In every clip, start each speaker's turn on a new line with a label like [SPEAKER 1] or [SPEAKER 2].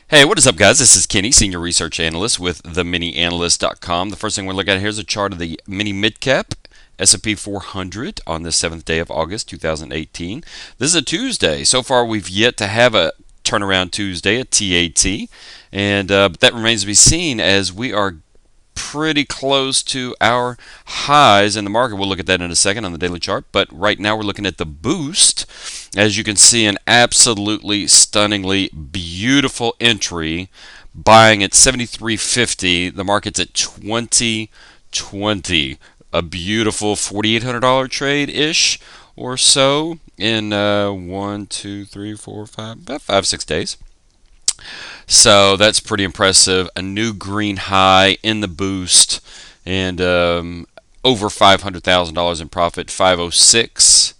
[SPEAKER 1] Hey, what is up, guys? This is Kenny, Senior Research Analyst with the MiniAnalyst.com. The first thing we're looking at here is a chart of the mini midcap S&P 400 on the 7th day of August 2018. This is a Tuesday. So far, we've yet to have a turnaround Tuesday, a TAT, and but that remains to be seen as we are pretty close to our highs in the market. We'll look at that in a second on the daily chart, but right now we're looking at the boost. As you can see, an absolutely stunningly beautiful entry, buying at 73.50. The market's at 20.20. A beautiful $4,800 trade ish or so in 1, 2, 3, 4, 5, about 5, 6 days. So that's pretty impressive. A new green high in the boost, and over $500,000 in profit. 506.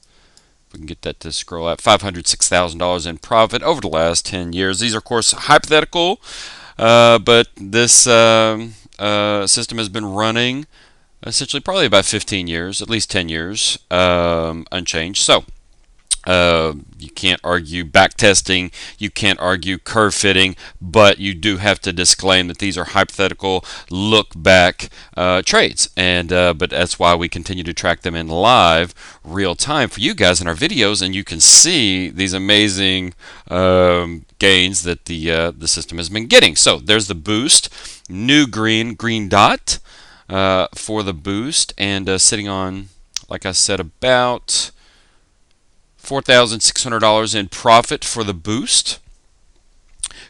[SPEAKER 1] If we can get that to scroll out, $506,000 in profit over the last 10 years. These are, of course, hypothetical, but this system has been running essentially probably about 15 years, at least 10 years, unchanged. So you can't argue back testing, you can't argue curve fitting, but you do have to disclaim that these are hypothetical look back trades, and but that's why we continue to track them in live real time for you guys in our videos, and you can see these amazing gains that the system has been getting. So there's the boost, new green dot for the boost, and sitting on, like I said, about $4,600 in profit for the boost.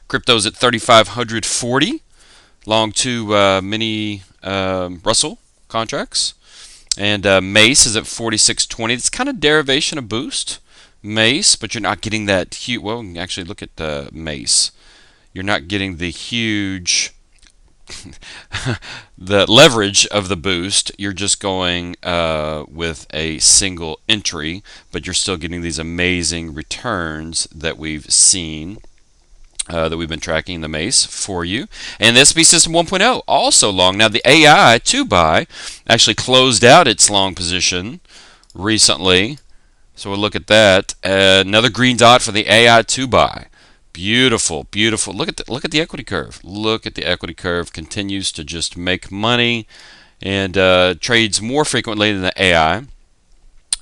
[SPEAKER 1] Crypto's at 3,540, long to mini Russell contracts, and Mace is at 4620. It's kind of derivation of boost, Mace, but you're not getting that huge. Well, we can actually look at Mace. You're not getting the huge the leverage of the boost. You're just going with a single entry, but you're still getting these amazing returns that we've seen, that we've been tracking the Mace for you. And the SP System 1.0 also long. Now the AI 2-buy actually closed out its long position recently, so we'll look at that. Another green dot for the AI 2-buy. Beautiful, beautiful. Look at the equity curve. Look at the equity curve. Continues to just make money, and trades more frequently than the AI.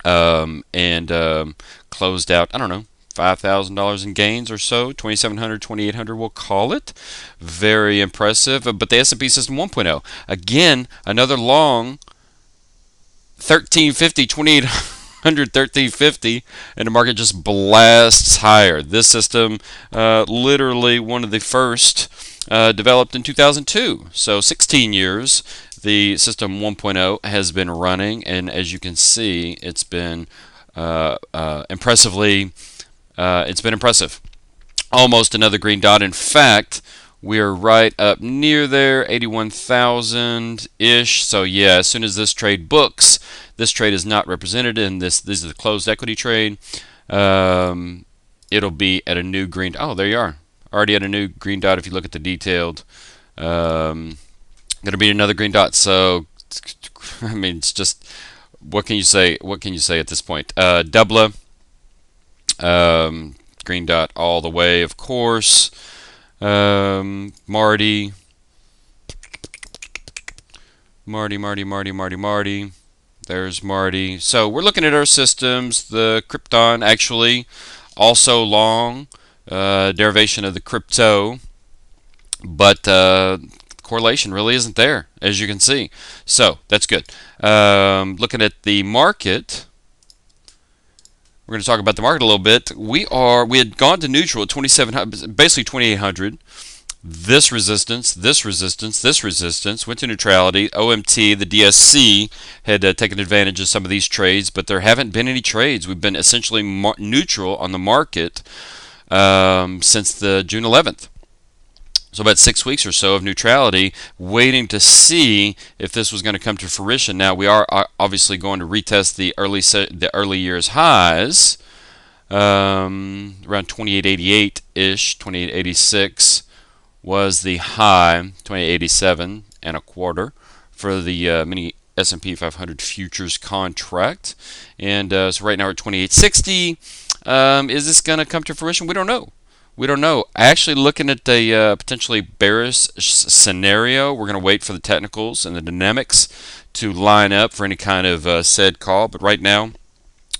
[SPEAKER 1] And closed out, I don't know, $5,000 in gains or so, 2,700, 2,800, we'll call it. Very impressive. But the S&P System 1.0, again, another long, 1350, 2,800. 1350, and the market just blasts higher. This system, literally one of the first, developed in 2002. So 16 years the System 1.0 has been running, and as you can see, it's been impressive. Almost another green dot. In fact, we're right up near there, 81,000-ish. So yeah, as soon as this trade books, this trade is not represented in this. This is the closed equity trade. It'll be at a new green. Oh, there you are. Already at a new green dot. If you look at the detailed, going to be another green dot. So I mean, it's just, what can you say? What can you say at this point? Doubler, green dot all the way, of course. Marty. There's Marty. So we're looking at our systems. The Krypton actually also long, derivation of the crypto, but correlation really isn't there, as you can see. So that's good. Looking at the market. We're going to talk about the market a little bit. We had gone to neutral at 2,700, basically 2,800. This resistance, this resistance, this resistance went to neutrality. OMT, the DSC, had taken advantage of some of these trades, but there haven't been any trades. We've been essentially neutral on the market since the June 11th. So about 6 weeks or so of neutrality, waiting to see if this was going to come to fruition. Now we are obviously going to retest the early years highs, around 2888-ish, 2886 was the high, 2887 and a quarter for the mini S&P 500 futures contract, and so right now we're at 2860. Is this going to come to fruition? We don't know. We don't know. Actually, looking at the potentially bearish scenario, we're going to wait for the technicals and the dynamics to line up for any kind of said call. But right now,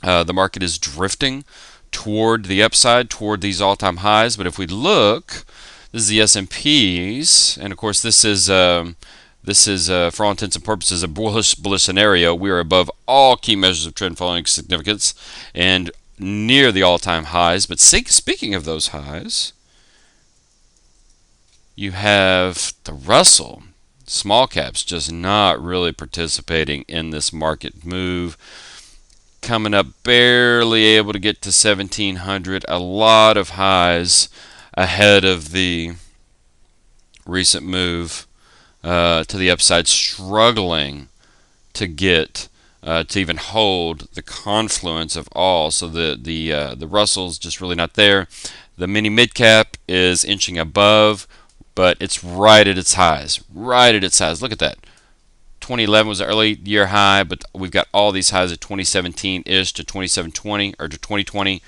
[SPEAKER 1] the market is drifting toward the upside, toward these all-time highs. But if we look, this is the S&Ps, and of course this is for all intents and purposes a bullish scenario. We are above all key measures of trend following significance and near the all-time highs. But speaking of those highs, you have the Russell small caps just not really participating in this market move, coming up barely able to get to 1700. A lot of highs ahead of the recent move to the upside, struggling to get to even hold the confluence of all. So the Russell's just really not there. The mini mid cap is inching above, but it's right at its highs. Right at its highs. Look at that. 2011 was the early year high, but we've got all these highs at 2017-ish to 2720 or to 2020.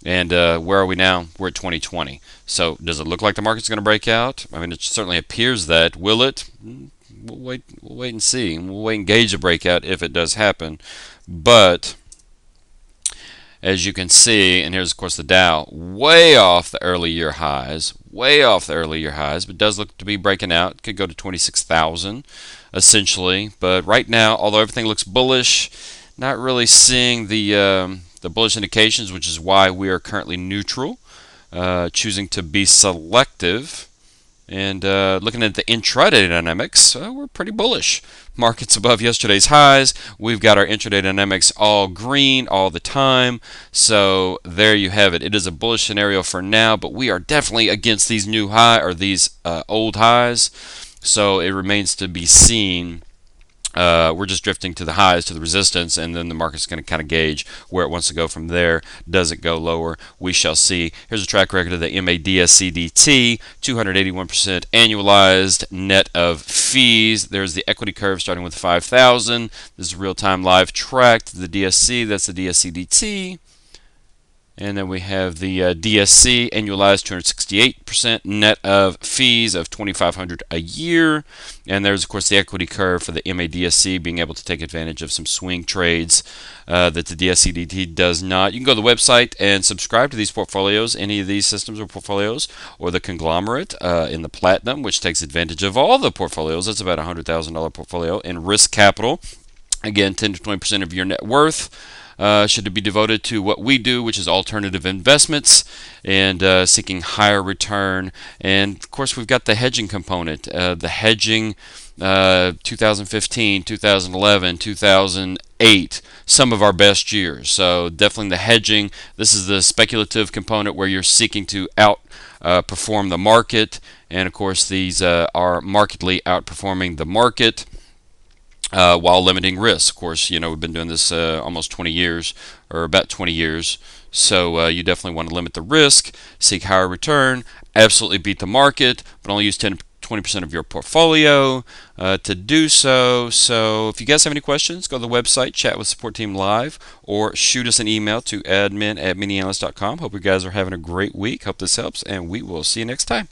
[SPEAKER 1] And where are we now? We're at 2020. So does it look like the market's going to break out? I mean, it certainly appears that. Will it? We'll wait and see. We'll wait and gauge a breakout if it does happen. But as you can see, and here's of course the Dow, way off the early year highs, but does look to be breaking out. It could go to 26,000 essentially. But right now, although everything looks bullish, not really seeing the bullish indications, which is why we are currently neutral, choosing to be selective. And looking at the intraday dynamics, we're pretty bullish. Markets above yesterday's highs. We've got our intraday dynamics all green all the time. So there you have it. It is a bullish scenario for now, but we are definitely against these new these old highs. So it remains to be seen. We're just drifting to the highs, to the resistance, and then the market's going to kind of gauge where it wants to go from there. Does it go lower? We shall see. Here's a track record of the MADSCDT, 281% annualized net of fees. There's the equity curve starting with 5,000. This is real-time live tracked. The DSC, that's the DSCDT. And then we have the DSC, annualized 268% net of fees of $2,500 a year. And there's, of course, the equity curve for the MADSC, being able to take advantage of some swing trades that the DSCDT does not. You can go to the website and subscribe to these portfolios, any of these systems or portfolios, or the conglomerate in the Platinum, which takes advantage of all the portfolios. That's about a $100,000 portfolio in risk capital. Again, 10 to 20% of your net worth. Should be devoted to what we do, which is alternative investments and seeking higher return. And of course, we've got the hedging component. The hedging, 2015, 2011, 2008, some of our best years. So definitely the hedging. This is the speculative component where you're seeking to outperform the market. And of course, these are markedly outperforming the market. While limiting risk. Of course, we've been doing this almost 20 years, or about 20 years, so you definitely want to limit the risk, seek higher return, absolutely beat the market, but only use 10 to 20% of your portfolio to do so. So if you guys have any questions, go to the website, chat with support team live, or shoot us an email to admin@MiniAnalyst.com. Hope you guys are having a great week. Hope this helps, and we will see you next time.